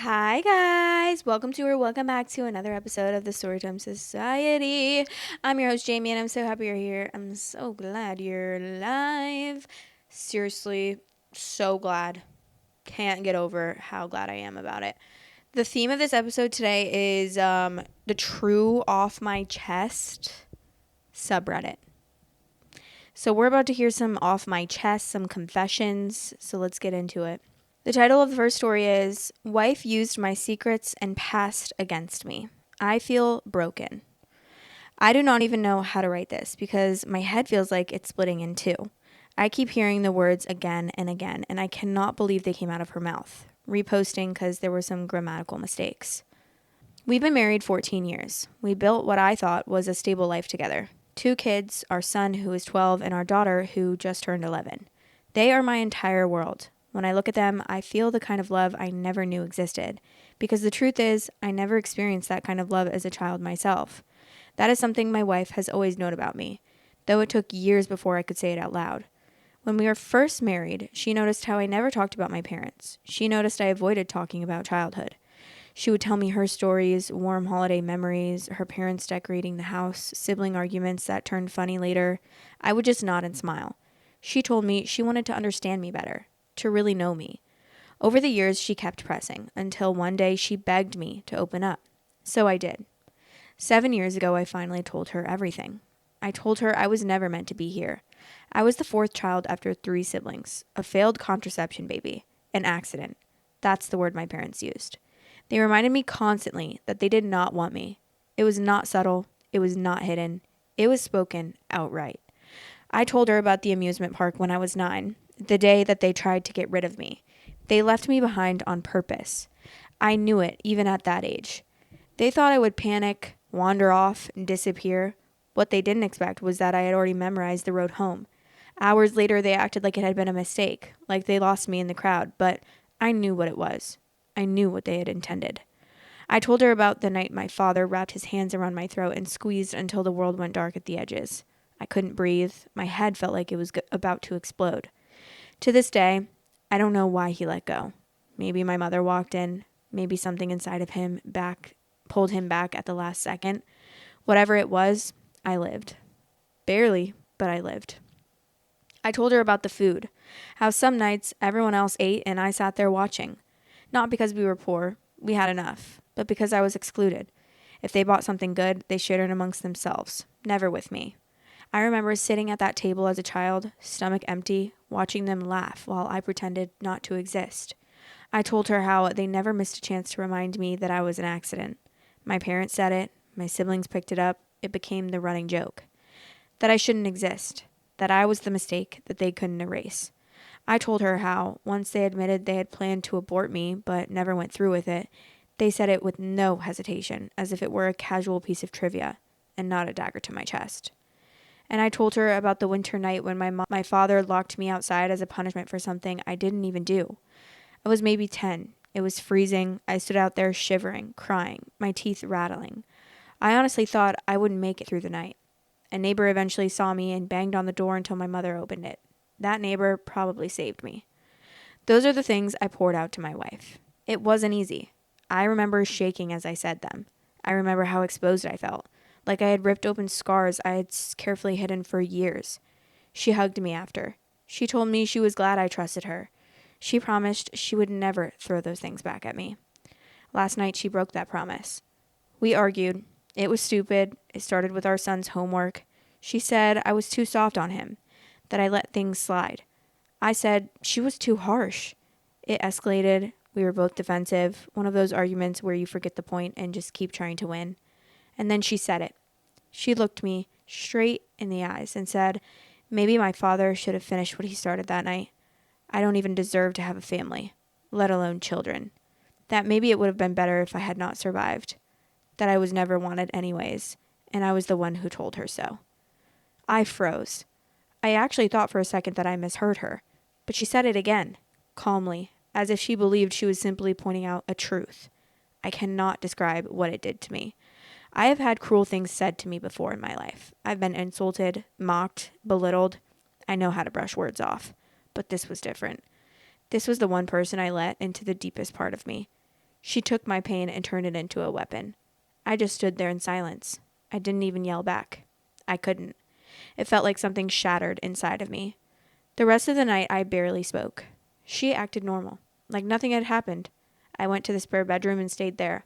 Hi guys, welcome back to another episode of the Storytime Society. I'm your host Jamie and I'm so happy you're here. I'm so glad you're live. Seriously, so glad. Can't get over how glad I am about it. The theme of this episode today is the True Off My Chest subreddit. So we're about to hear some off my chest, some confessions, so let's get into it. The title of the first story is Wife Used My Secrets and Past Against Me. I feel broken. I do not even know how to write this because my head feels like it's splitting in two. I keep hearing the words again and again, and I cannot believe they came out of her mouth. Reposting because there were some grammatical mistakes. We've been married 14 years. We built what I thought was a stable life together. 2 kids, our son who is 12 and our daughter who just turned 11. They are my entire world. When I look at them, I feel the kind of love I never knew existed. Because the truth is, I never experienced that kind of love as a child myself. That is something my wife has always known about me, though it took years before I could say it out loud. When we were first married, she noticed how I never talked about my parents. She noticed I avoided talking about childhood. She would tell me her stories, warm holiday memories, her parents decorating the house, sibling arguments that turned funny later. I would just nod and smile. She told me she wanted to understand me better, to really know me. Over the years, she kept pressing, until one day she begged me to open up. So I did. 7 years ago, I finally told her everything. I told her I was never meant to be here. I was the 4th child after 3 siblings, a failed contraception baby, an accident. That's the word my parents used. They reminded me constantly that they did not want me. It was not subtle. It was not hidden. It was spoken outright. I told her about the amusement park when I was 9, the day that they tried to get rid of me. They left me behind on purpose. I knew it, even at that age. They thought I would panic, wander off, and disappear. What they didn't expect was that I had already memorized the road home. Hours later, they acted like it had been a mistake, like they lost me in the crowd, but I knew what it was. I knew what they had intended. I told her about the night my father wrapped his hands around my throat and squeezed until the world went dark at the edges. I couldn't breathe. My head felt like it was about to explode. To this day, I don't know why he let go. Maybe my mother walked in. Maybe something inside of him pulled him back at the last second. Whatever it was, I lived. Barely, but I lived. I told her about the food, how some nights everyone else ate and I sat there watching. Not because we were poor, we had enough, but because I was excluded. If they bought something good, they shared it amongst themselves, never with me. I remember sitting at that table as a child, stomach empty, watching them laugh while I pretended not to exist. I told her how they never missed a chance to remind me that I was an accident. My parents said it, my siblings picked it up, it became the running joke. That I shouldn't exist, that I was the mistake that they couldn't erase. I told her how, once they admitted they had planned to abort me but never went through with it, they said it with no hesitation, as if it were a casual piece of trivia, and not a dagger to my chest. And I told her about the winter night when my father locked me outside as a punishment for something I didn't even do. I was maybe 10. It was freezing. I stood out there shivering, crying, my teeth rattling. I honestly thought I wouldn't make it through the night. A neighbor eventually saw me and banged on the door until my mother opened it. That neighbor probably saved me. Those are the things I poured out to my wife. It wasn't easy. I remember shaking as I said them. I remember how exposed I felt, like I had ripped open scars I had carefully hidden for years. She hugged me after. She told me she was glad I trusted her. She promised she would never throw those things back at me. Last night she broke that promise. We argued. It was stupid. It started with our son's homework. She said I was too soft on him, that I let things slide. I said she was too harsh. It escalated. We were both defensive, one of those arguments where you forget the point and just keep trying to win. And then she said it. She looked me straight in the eyes and said, maybe my father should have finished what he started that night. I don't even deserve to have a family, let alone children. That maybe it would have been better if I had not survived. That I was never wanted anyways, and I was the one who told her so. I froze. I actually thought for a second that I misheard her, but she said it again, calmly, as if she believed she was simply pointing out a truth. I cannot describe what it did to me. I have had cruel things said to me before in my life. I've been insulted, mocked, belittled. I know how to brush words off, but this was different. This was the one person I let into the deepest part of me. She took my pain and turned it into a weapon. I just stood there in silence. I didn't even yell back. I couldn't. It felt like something shattered inside of me. The rest of the night, I barely spoke. She acted normal, like nothing had happened. I went to the spare bedroom and stayed there.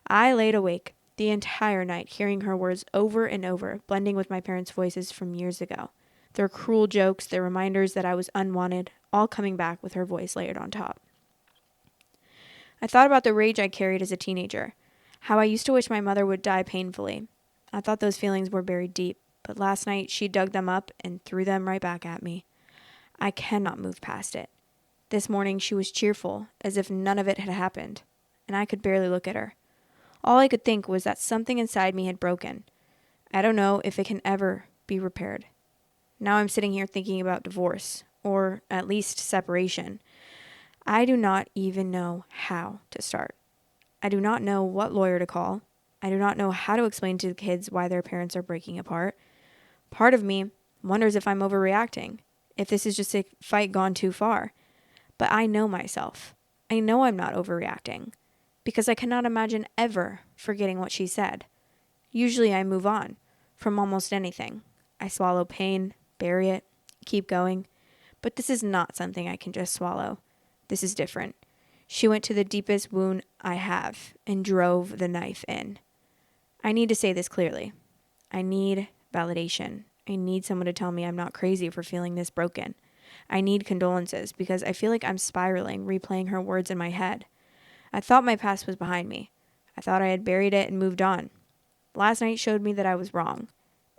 I laid awake the entire night, hearing her words over and over, blending with my parents' voices from years ago. Their cruel jokes, their reminders that I was unwanted, all coming back with her voice layered on top. I thought about the rage I carried as a teenager, how I used to wish my mother would die painfully. I thought those feelings were buried deep, but last night she dug them up and threw them right back at me. I cannot move past it. This morning she was cheerful, as if none of it had happened, and I could barely look at her. All I could think was that something inside me had broken. I don't know if it can ever be repaired. Now I'm sitting here thinking about divorce, or at least separation. I do not even know how to start. I do not know what lawyer to call. I do not know how to explain to the kids why their parents are breaking apart. Part of me wonders if I'm overreacting, if this is just a fight gone too far. But I know myself. I know I'm not overreacting, because I cannot imagine ever forgetting what she said. Usually I move on from almost anything. I swallow pain, bury it, keep going. But this is not something I can just swallow. This is different. She went to the deepest wound I have and drove the knife in. I need to say this clearly. I need validation. I need someone to tell me I'm not crazy for feeling this broken. I need condolences because I feel like I'm spiraling, replaying her words in my head. I thought my past was behind me. I thought I had buried it and moved on. Last night showed me that I was wrong.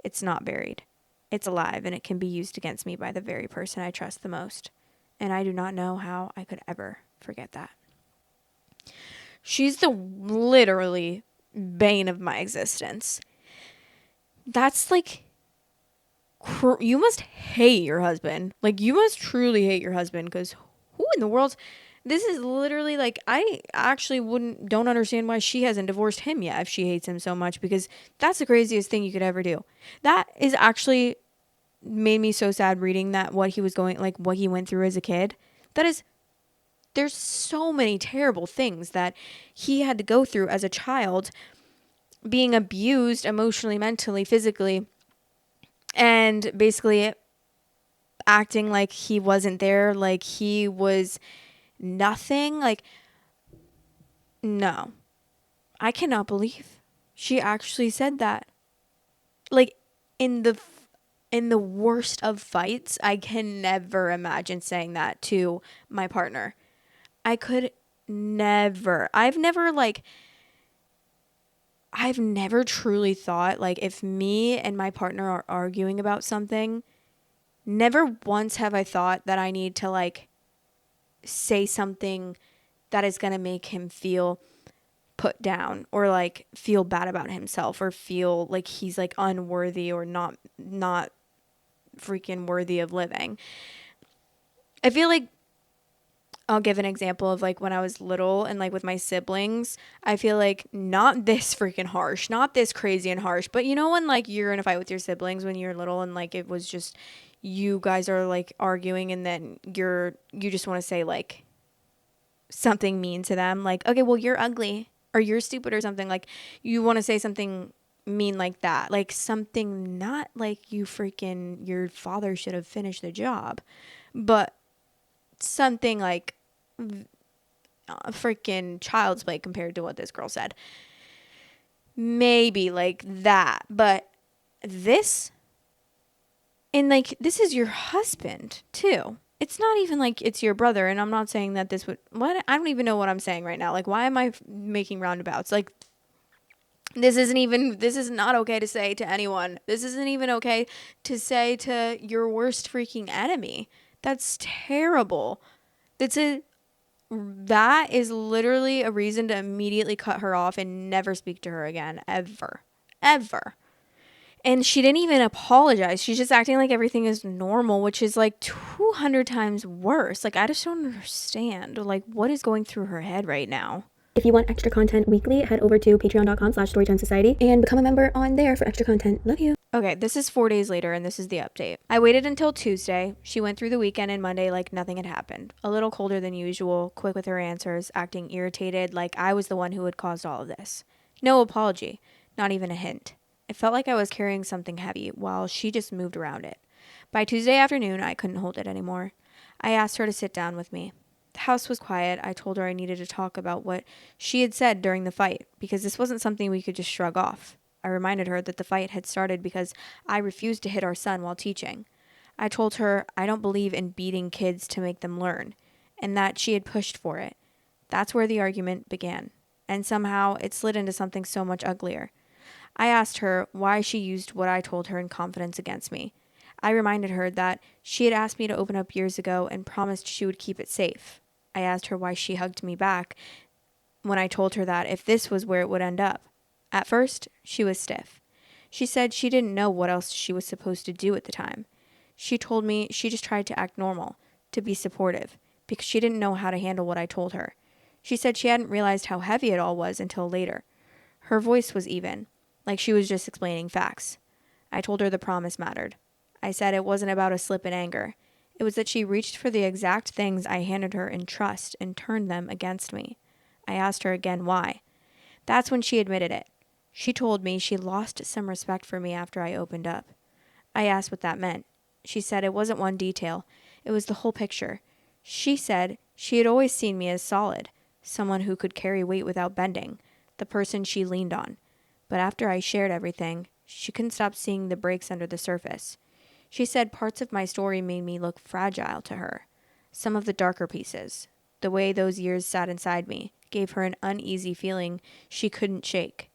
It's not buried. It's alive, and it can be used against me by the very person I trust the most. And I do not know how I could ever forget that. She's the literally bane of my existence. That's like, you must hate your husband. Like, you must truly hate your husband, because who in the world? This is literally like, I actually don't understand why she hasn't divorced him yet if she hates him so much, because that's the craziest thing you could ever do. That is actually made me so sad reading that, what he went through as a kid. There's so many terrible things that he had to go through as a child, being abused emotionally, mentally, physically, and basically acting like he wasn't there, like he was nothing. Like, no, I cannot believe she actually said that. Like, in the worst of fights, I can never imagine saying that to my partner. I could never. I've never truly thought, like, if me and my partner are arguing about something, never once have I thought that I need to, like, say something that is going to make him feel put down, or like feel bad about himself, or feel like he's like unworthy, or not freaking worthy of living. I feel like, I'll give an example of like when I was little and like with my siblings. I feel like not this freaking harsh, not this crazy and harsh, but you know when like you're in a fight with your siblings when you're little and like it was just you guys are like arguing, and then you just want to say like something mean to them, like, okay, well, you're ugly or you're stupid or something. Like, you want to say something mean like that, like something not like your father should have finished the job, but something like freaking child's play compared to what this girl said. Maybe like that, but this, and like, this is your husband too. It's not even like it's your brother, and I'm not saying that this would, what, I don't even know what I'm saying right now. Like, why am I making roundabouts? Like, this is not okay to say to anyone. This isn't even okay to say to your worst freaking enemy. That's terrible. That is literally a reason to immediately cut her off and never speak to her again, ever. And she didn't even apologize. She's just acting like everything is normal, which is like 200 times worse. Like, I just don't understand, like, what is going through her head right now. If you want extra content weekly, head over to patreon.com/storytimesociety and become a member on there for extra content. Love you. Okay, this is 4 days later, and this is the update. I waited until Tuesday. She went through the weekend and Monday like nothing had happened. A little colder than usual, quick with her answers, acting irritated like I was the one who had caused all of this. No apology, not even a hint. It felt like I was carrying something heavy while she just moved around it. By Tuesday afternoon, I couldn't hold it anymore. I asked her to sit down with me. The house was quiet. I told her I needed to talk about what she had said during the fight because this wasn't something we could just shrug off. I reminded her that the fight had started because I refused to hit our son while teaching. I told her I don't believe in beating kids to make them learn, and that she had pushed for it. That's where the argument began, and somehow it slid into something so much uglier. I asked her why she used what I told her in confidence against me. I reminded her that she had asked me to open up years ago and promised she would keep it safe. I asked her why she hugged me back when I told her that if this was where it would end up. At first, she was stiff. She said she didn't know what else she was supposed to do at the time. She told me she just tried to act normal, to be supportive, because she didn't know how to handle what I told her. She said she hadn't realized how heavy it all was until later. Her voice was even, like she was just explaining facts. I told her the promise mattered. I said it wasn't about a slip in anger. It was that she reached for the exact things I handed her in trust and turned them against me. I asked her again why. That's when she admitted it. She told me she lost some respect for me after I opened up. I asked what that meant. She said it wasn't one detail. It was the whole picture. She said she had always seen me as solid, someone who could carry weight without bending, the person she leaned on. But after I shared everything, she couldn't stop seeing the breaks under the surface. She said parts of my story made me look fragile to her. Some of the darker pieces, the way those years sat inside me, gave her an uneasy feeling she couldn't shake.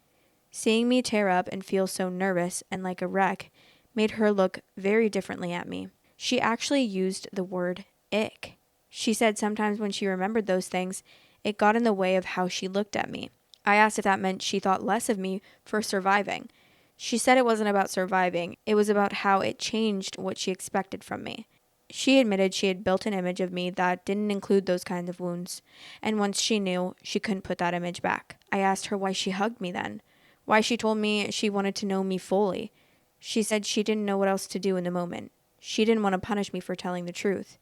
Seeing me tear up and feel so nervous and like a wreck made her look very differently at me. She actually used the word ick. She said sometimes when she remembered those things, it got in the way of how she looked at me. I asked if that meant she thought less of me for surviving. She said it wasn't about surviving, it was about how it changed what she expected from me. She admitted she had built an image of me that didn't include those kinds of wounds, and once she knew, she couldn't put that image back. I asked her why she hugged me then, why she told me she wanted to know me fully. She said she didn't know what else to do in the moment. She didn't want to punish me for telling the truth.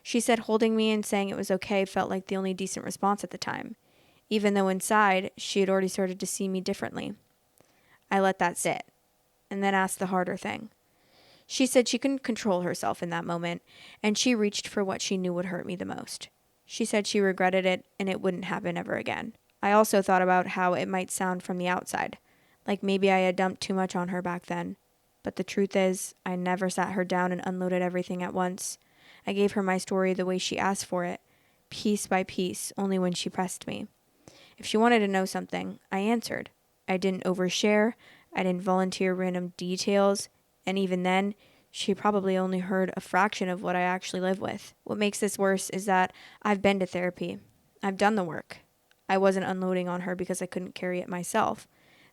She said holding me and saying it was okay felt like the only decent response at the time, even though inside she had already started to see me differently. I let that sit, and then asked the harder thing. She said she couldn't control herself in that moment, and she reached for what she knew would hurt me the most. She said she regretted it, and it wouldn't happen ever again. I also thought about how it might sound from the outside, like maybe I had dumped too much on her back then. But the truth is, I never sat her down and unloaded everything at once. I gave her my story the way she asked for it, piece by piece, only when she pressed me. If she wanted to know something, I answered. I didn't overshare, I didn't volunteer random details, and even then, she probably only heard a fraction of what I actually live with. What makes this worse is that I've been to therapy. I've done the work. I wasn't unloading on her because I couldn't carry it myself.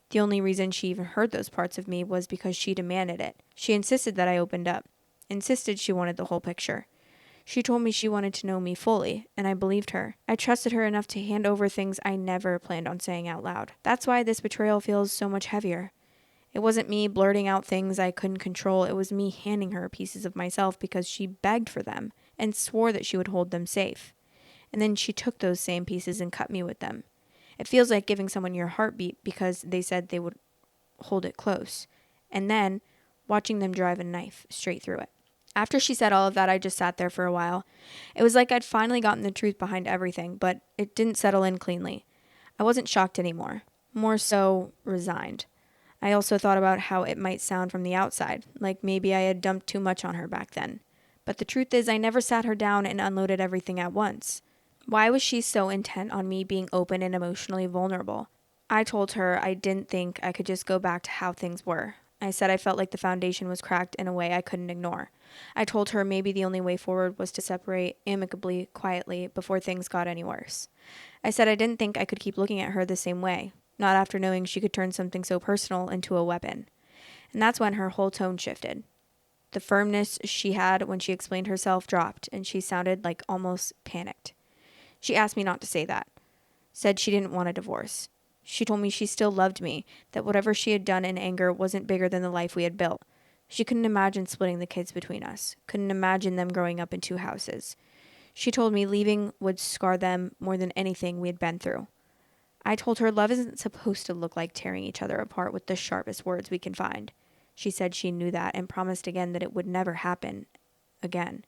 The only reason she even heard those parts of me was because she demanded it. She insisted that I opened up, insisted she wanted the whole picture. She told me she wanted to know me fully, and I believed her. I trusted her enough to hand over things I never planned on saying out loud. That's why this betrayal feels so much heavier. It wasn't me blurting out things I couldn't control. It was me handing her pieces of myself because she begged for them and swore that she would hold them safe. And then she took those same pieces and cut me with them. It feels like giving someone your heartbeat because they said they would hold it close, and then watching them drive a knife straight through it. After she said all of that, I just sat there for a while. It was like I'd finally gotten the truth behind everything, but it didn't settle in cleanly. I wasn't shocked anymore, more so resigned. I also thought about how it might sound from the outside, like maybe I had dumped too much on her back then. But the truth is I never sat her down and unloaded everything at once. Why was she so intent on me being open and emotionally vulnerable? I told her I didn't think I could just go back to how things were. I said I felt like the foundation was cracked in a way I couldn't ignore. I told her maybe the only way forward was to separate amicably, quietly, before things got any worse. I said I didn't think I could keep looking at her the same way, not after knowing she could turn something so personal into a weapon. And that's when her whole tone shifted. The firmness she had when she explained herself dropped, and she sounded like almost panicked. She asked me not to say that, said she didn't want a divorce. She told me she still loved me, that whatever she had done in anger wasn't bigger than the life we had built. She couldn't imagine splitting the kids between us, couldn't imagine them growing up in 2 houses. She told me leaving would scar them more than anything we had been through. I told her love isn't supposed to look like tearing each other apart with the sharpest words we can find. She said she knew that and promised again that it would never happen again.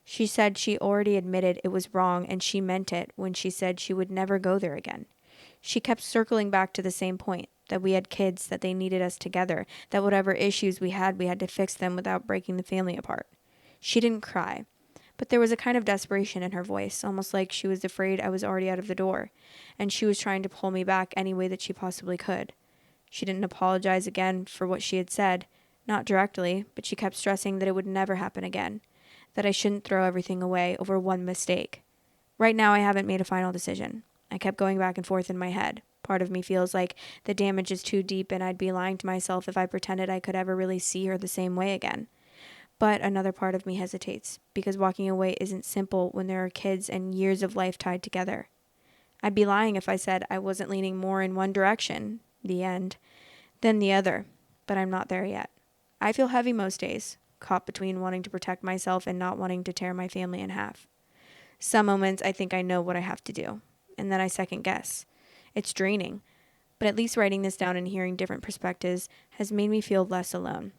She said she already admitted it was wrong and she meant it when she said she would never go there again. She kept circling back to the same point, that we had kids, that they needed us together, that whatever issues we had to fix them without breaking the family apart. She didn't cry, but there was a kind of desperation in her voice, almost like she was afraid I was already out of the door, and she was trying to pull me back any way that she possibly could. She didn't apologize again for what she had said, not directly, but she kept stressing that it would never happen again, that I shouldn't throw everything away over one mistake. Right now I haven't made a final decision. I kept going back and forth in my head. Part of me feels like the damage is too deep and I'd be lying to myself if I pretended I could ever really see her the same way again. But another part of me hesitates, because walking away isn't simple when there are kids and years of life tied together. I'd be lying if I said I wasn't leaning more in one direction, the end, than the other, but I'm not there yet. I feel heavy most days, caught between wanting to protect myself and not wanting to tear my family in half. Some moments I think I know what I have to do, and then I second guess. It's draining, but at least writing this down and hearing different perspectives has made me feel less alone.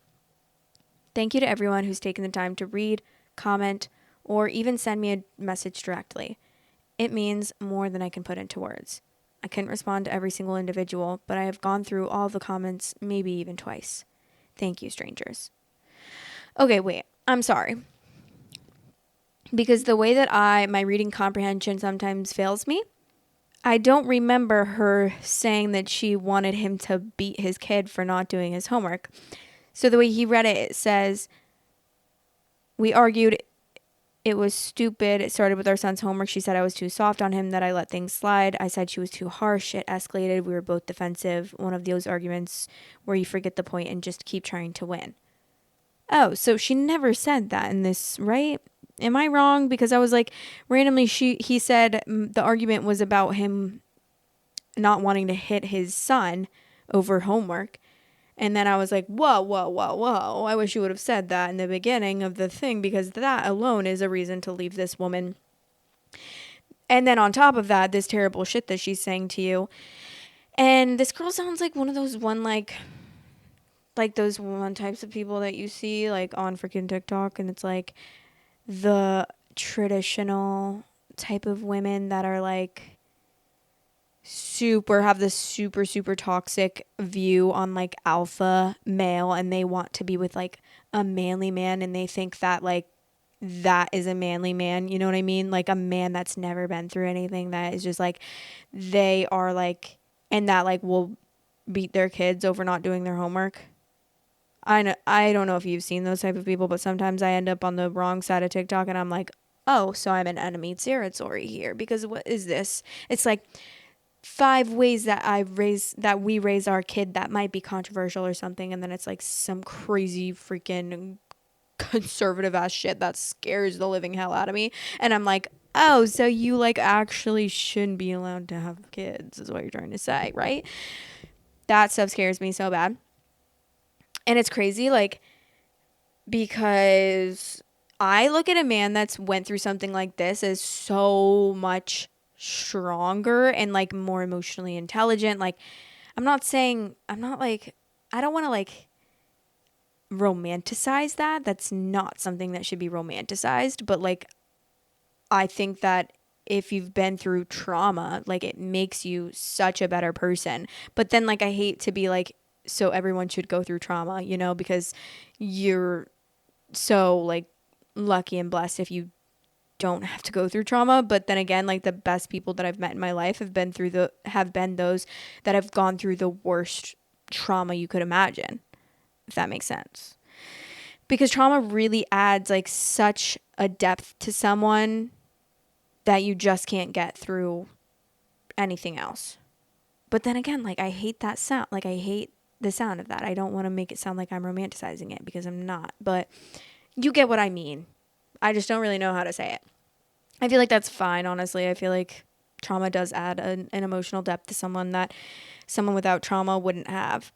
Thank you to everyone who's taken the time to read, comment, or even send me a message directly. It means more than I can put into words. I couldn't respond to every single individual, but I have gone through all the comments, maybe even twice. Thank you, strangers. Okay, wait, I'm sorry. Because the way that my reading comprehension sometimes fails me, I don't remember her saying that she wanted him to beat his kid for not doing his homework. So the way he read it, it says, we argued it was stupid. It started with our son's homework. She said I was too soft on him, that I let things slide. I said she was too harsh. It escalated. We were both defensive. One of those arguments where you forget the point and just keep trying to win. Oh, so she never said that in this, right? Am I wrong? Because I was like, randomly, he said the argument was about him not wanting to hit his son over homework. And then I was like, whoa. I wish you would have said that in the beginning of the thing, because that alone is a reason to leave this woman. And then on top of that, this terrible shit that she's saying to you. And this girl sounds like one of those like those one types of people that you see like on freaking TikTok. And it's like the traditional type of women that are like have this super toxic view on like alpha male, and they want to be with like a manly man, and they think that like that is a manly man, you know what I mean? Like a man that's never been through anything, that is just like they are like, and that like will beat their kids over not doing their homework. I don't know if you've seen those type of people, but sometimes I end up on the wrong side of TikTok and I'm like, oh, so I'm an enemy territory here, because what is this? It's like 5 ways that we raise our kid that might be controversial or something, and then it's like some crazy freaking conservative ass shit that scares the living hell out of me, and I'm like, oh, so you like actually shouldn't be allowed to have kids is what you're trying to say, right? That stuff scares me so bad. And it's crazy, like, because I look at a man that's went through something like this as so much stronger and like more emotionally intelligent. Like, I don't want to like romanticize that. That's not something that should be romanticized. But like, I think that if you've been through trauma, like it makes you such a better person. But then like, I hate to be like, so everyone should go through trauma, you know, because you're so like lucky and blessed if you don't have to go through trauma. But then again, like the best people that I've met in my life have been those that have gone through the worst trauma you could imagine, if that makes sense. Because trauma really adds like such a depth to someone that you just can't get through anything else. But then again, like I hate that sound. Like I hate the sound of that. I don't want to make it sound like I'm romanticizing it, because I'm not. But you get what I mean. I just don't really know how to say it. I feel like that's fine, honestly. I feel like trauma does add an emotional depth to someone that someone without trauma wouldn't have.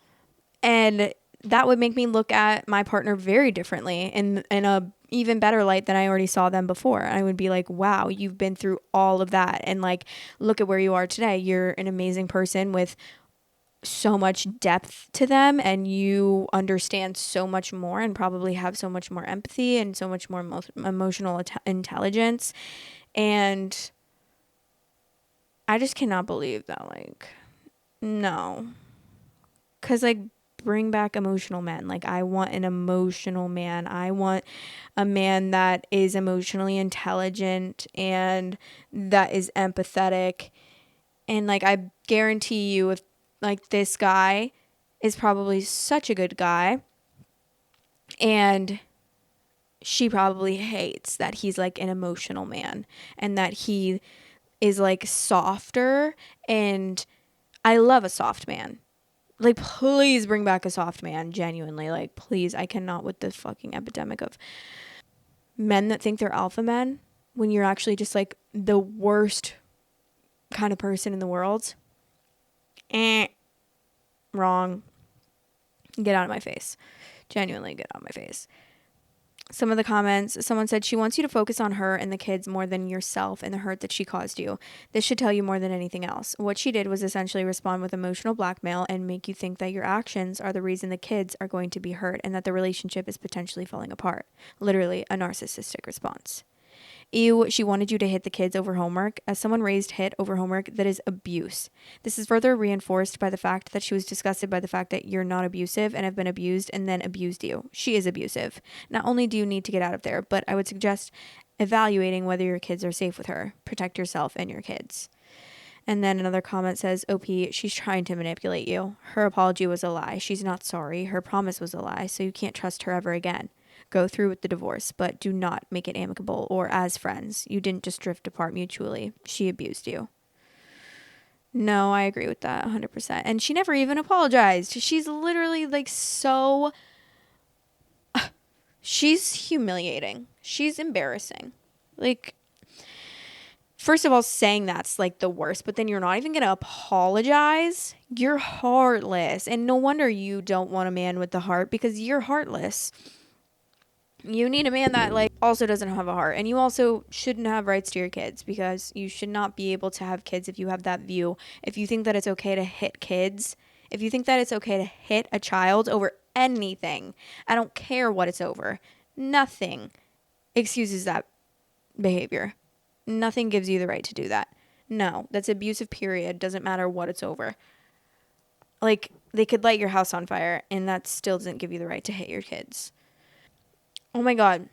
And that would make me look at my partner very differently in a even better light than I already saw them before. I would be like, wow, you've been through all of that. And like, look at where you are today. You're an amazing person with so much depth to them, and you understand so much more and probably have so much more empathy and so much more emotional intelligence. And I just cannot believe that, like, no. Because, like, bring back emotional men. Like, I want an emotional man. I want a man that is emotionally intelligent and that is empathetic. And, like, I guarantee you, if, like, this guy is probably such a good guy, and she probably hates that he's, like, an emotional man and that he is, like, softer. And I love a soft man. Like, please bring back a soft man, genuinely. Like, please, I cannot with this fucking epidemic of men that think they're alpha men when you're actually just, like, the worst kind of person in the world. Wrong. Get out of my face. Genuinely get out of my face. Some of the comments, someone said she wants you to focus on her and the kids more than yourself and the hurt that she caused you. This should tell you more than anything else. What she did was essentially respond with emotional blackmail and make you think that your actions are the reason the kids are going to be hurt and that the relationship is potentially falling apart. Literally a narcissistic response. Ew, she wanted you to hit the kids over homework. As someone raised hit over homework, that is abuse. This is further reinforced by the fact that she was disgusted by the fact that you're not abusive and have been abused and then abused you. She is abusive. Not only do you need to get out of there, but I would suggest evaluating whether your kids are safe with her. Protect yourself and your kids. And then another comment says, OP, she's trying to manipulate you. Her apology was a lie. She's not sorry. Her promise was a lie, so you can't trust her ever again. Go through with the divorce, but do not make it amicable or as friends. You didn't just drift apart mutually. She abused you. No, I agree with that 100%. And she never even apologized. She's literally like so... She's humiliating. She's embarrassing. Like, first of all, saying that's like the worst, but then you're not even going to apologize. You're heartless. And no wonder you don't want a man with the heart, because you're heartless. You need a man that like also doesn't have a heart, and you also shouldn't have rights to your kids, because you should not be able to have kids if you have that view. If you think that it's okay to hit kids, if you think that it's okay to hit a child over anything, I don't care what it's over. Nothing excuses that behavior. Nothing gives you the right to do that. No, that's abusive, period. Doesn't matter what it's over. Like, they could light your house on fire, and that still doesn't give you the right to hit your kids. Oh my God.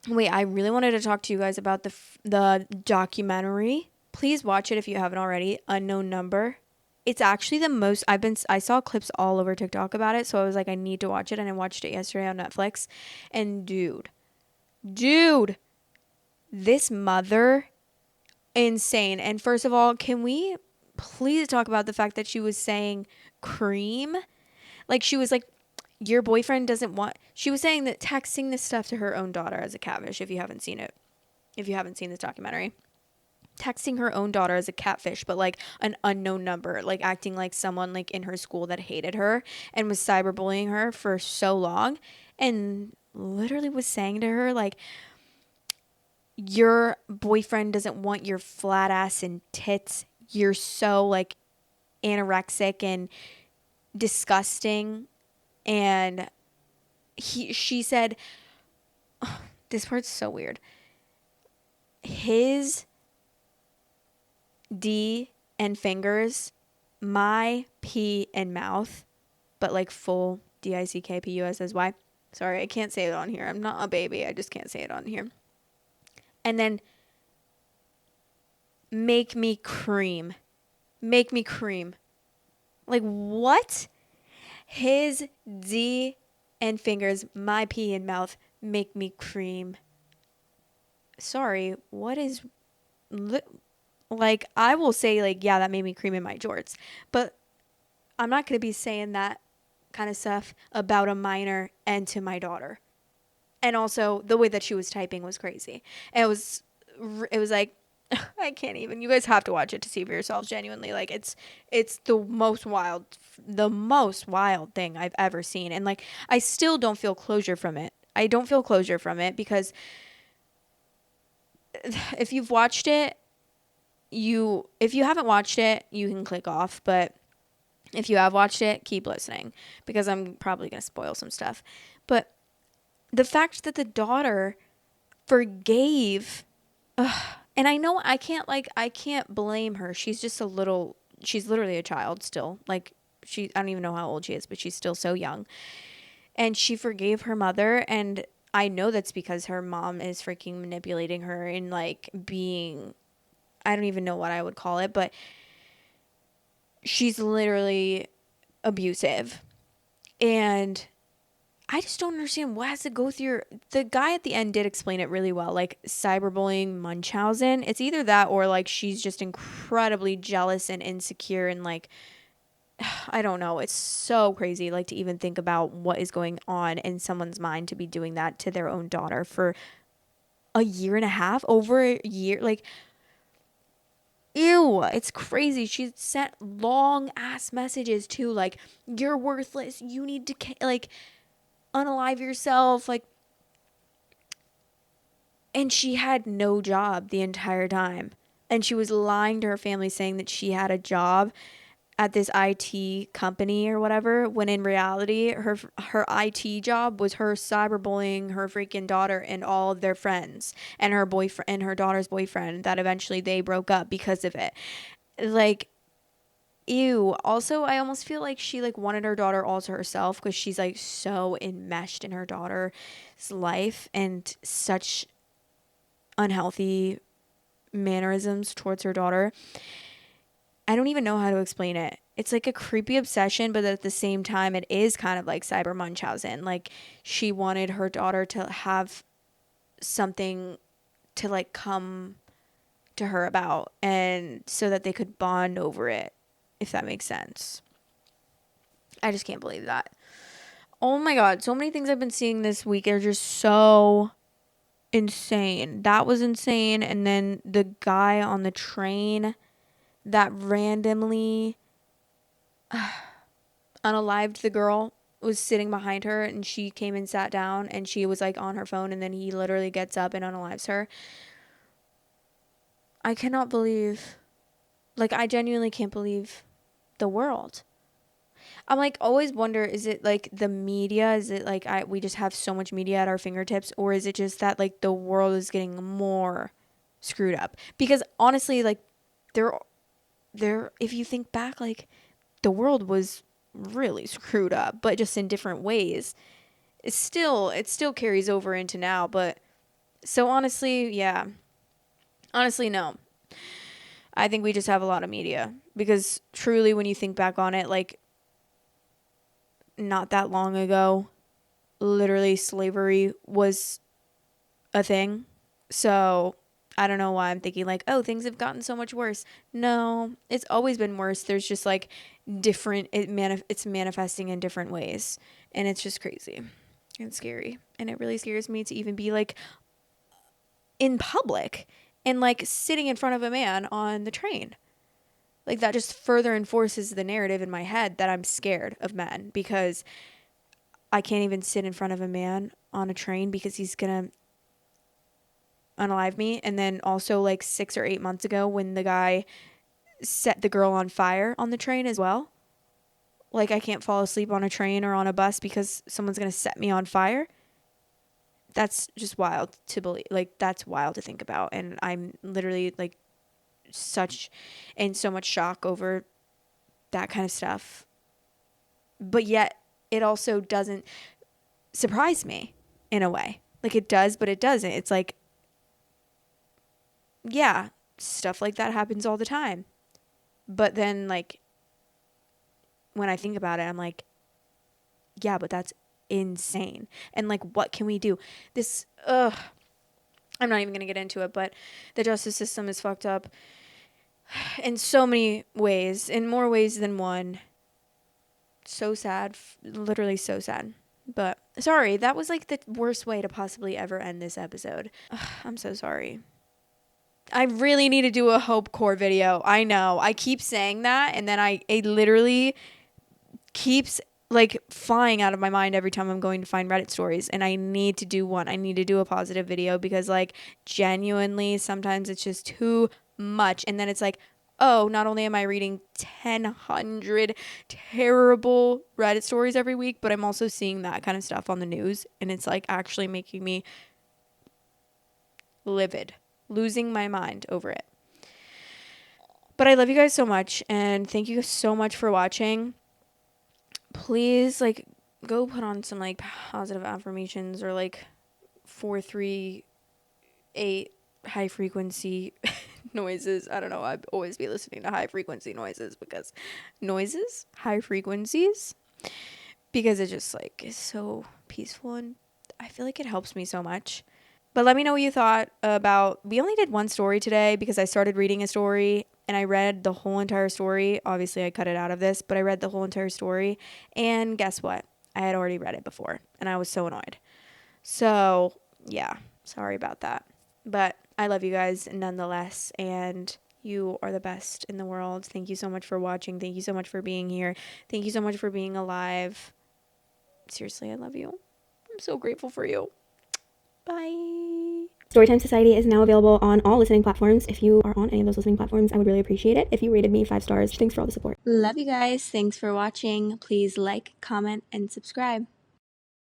Wait, I really wanted to talk to you guys about the documentary. Please watch it if you haven't already. Unknown Number. It's actually the most I saw clips all over TikTok about it, so I was like, I need to watch it, and I watched it yesterday on Netflix. And dude, this mother, insane. And first of all, can we please talk about the fact that she was saying cream? Like, she was like, your boyfriend doesn't want... She was saying that, texting this stuff to her own daughter as a catfish, if you haven't seen it. If you haven't seen this documentary. Texting her own daughter as a catfish, but like an unknown number. Like, acting like someone like in her school that hated her and was cyberbullying her for so long. And literally was saying to her, like, your boyfriend doesn't want your flat ass and tits. You're so like anorexic and disgusting. And she said, oh, this part's so weird. His D and fingers, my P and mouth, but like full DICKPUSSY. Sorry, I can't say it on here. I'm not a baby. I just can't say it on here. And then make me cream. Make me cream. Like, what? His D and fingers, my P and mouth, make me cream. Sorry, what is... Like, I will say, like, yeah, that made me cream in my jorts. But I'm not going to be saying that kind of stuff about a minor and to my daughter. And also, the way that she was typing was crazy. And it was like, I can't even. You guys have to watch it to see for yourselves. Genuinely, like it's the most wild thing I've ever seen, and like I still don't feel closure from it. I don't feel closure from it because if you've watched it, if you haven't watched it, you can click off. But if you have watched it, keep listening because I'm probably gonna spoil some stuff. But the fact that the daughter forgave. And I know I can't blame her. She's literally a child still. Like I don't even know how old she is, but she's still so young. And she forgave her mother, and I know that's because her mom is freaking manipulating her and like being, I don't even know what I would call it, but she's literally abusive. And I just don't understand what has to go through. The guy at the end did explain it really well, like cyberbullying Munchausen. It's either that or like she's just incredibly jealous and insecure and like I don't know. It's so crazy like to even think about what is going on in someone's mind to be doing that to their own daughter for a year and a half, over a year. Like ew, it's crazy. She sent long ass messages too, like you're worthless. You need to like unalive yourself, like, and she had no job the entire time. And she was lying to her family saying that she had a job at this IT company or whatever, when in reality her IT job was her cyberbullying her freaking daughter and all of their friends and her boyfriend and her daughter's boyfriend that eventually they broke up because of it. Like ew. Also, I almost feel like she like wanted her daughter all to herself because she's like so enmeshed in her daughter's life and such unhealthy mannerisms towards her daughter. I don't even know how to explain it. It's like a creepy obsession, but at the same time, it is kind of like Cyber Munchausen. Like she wanted her daughter to have something to like come to her about, and so that they could bond over it, if that makes sense. I just can't believe that. Oh my God, so many things I've been seeing this week are just so insane. That was insane. And then the guy on the train that randomly unalived the girl was sitting behind her, and she came and sat down and she was like on her phone, and then he literally gets up and unalives her. I cannot believe, like I genuinely can't believe the world. I'm like always wonder, is it like the media? Is it like we just have so much media at our fingertips, or is it just that like the world is getting more screwed up? Because honestly, like there if you think back, like the world was really screwed up, but just in different ways. It still carries over into now, but so honestly, yeah. Honestly, no. I think we just have a lot of media because truly when you think back on it, like not that long ago, literally slavery was a thing. So I don't know why I'm thinking like, oh, things have gotten so much worse. No, it's always been worse. There's just like different, it's manifesting in different ways. And it's just crazy and scary. And it really scares me to even be like in public and like sitting in front of a man on the train. Like that just further enforces the narrative in my head that I'm scared of men, because I can't even sit in front of a man on a train because he's going to unalive me. And then also like 6 or 8 months ago when the guy set the girl on fire on the train as well. Like I can't fall asleep on a train or on a bus because someone's going to set me on fire. That's just wild to believe. Like that's wild to think about. And I'm literally like so much shock over that kind of stuff. But yet it also doesn't surprise me in a way. Like it does, but it doesn't. It's like, yeah, stuff like that happens all the time. But then like when I think about it, I'm like, yeah, but that's insane. And like, what can we do? I'm not even going to get into it, but the justice system is fucked up in so many ways, in more ways than one. So sad, literally so sad. But sorry, that was like the worst way to possibly ever end this episode. I'm so sorry. I really need to do a Hope Core video. I know. I keep saying that, and then it literally keeps like flying out of my mind every time I'm going to find Reddit stories, and I need to do one. I need to do a positive video because like genuinely sometimes it's just too much, and then it's like, oh, not only am I reading 1,000 terrible Reddit stories every week, but I'm also seeing that kind of stuff on the news, and it's like actually making me livid, losing my mind over it. But I love you guys so much, and thank you so much for watching. Please, like, go put on some, like, positive affirmations or, like, 438 high frequency noises. I don't know. I'd always be listening to high frequency noises because high frequencies, because it just, like, is so peaceful, and I feel like it helps me so much. But let me know what you thought about, we only did one story today because I started reading a story and I read the whole entire story. Obviously, I cut it out of this, but I read the whole entire story. And guess what? I had already read it before and I was so annoyed. So, yeah, sorry about that. But I love you guys nonetheless, and you are the best in the world. Thank you so much for watching. Thank you so much for being here. Thank you so much for being alive. Seriously, I love you. I'm so grateful for you. Bye. Storytime Society is now available on all listening platforms. If you are on any of those listening platforms, I would really appreciate it if you rated me 5 stars. Thanks for all the support. Love you guys. Thanks for watching. Please like, comment, and subscribe.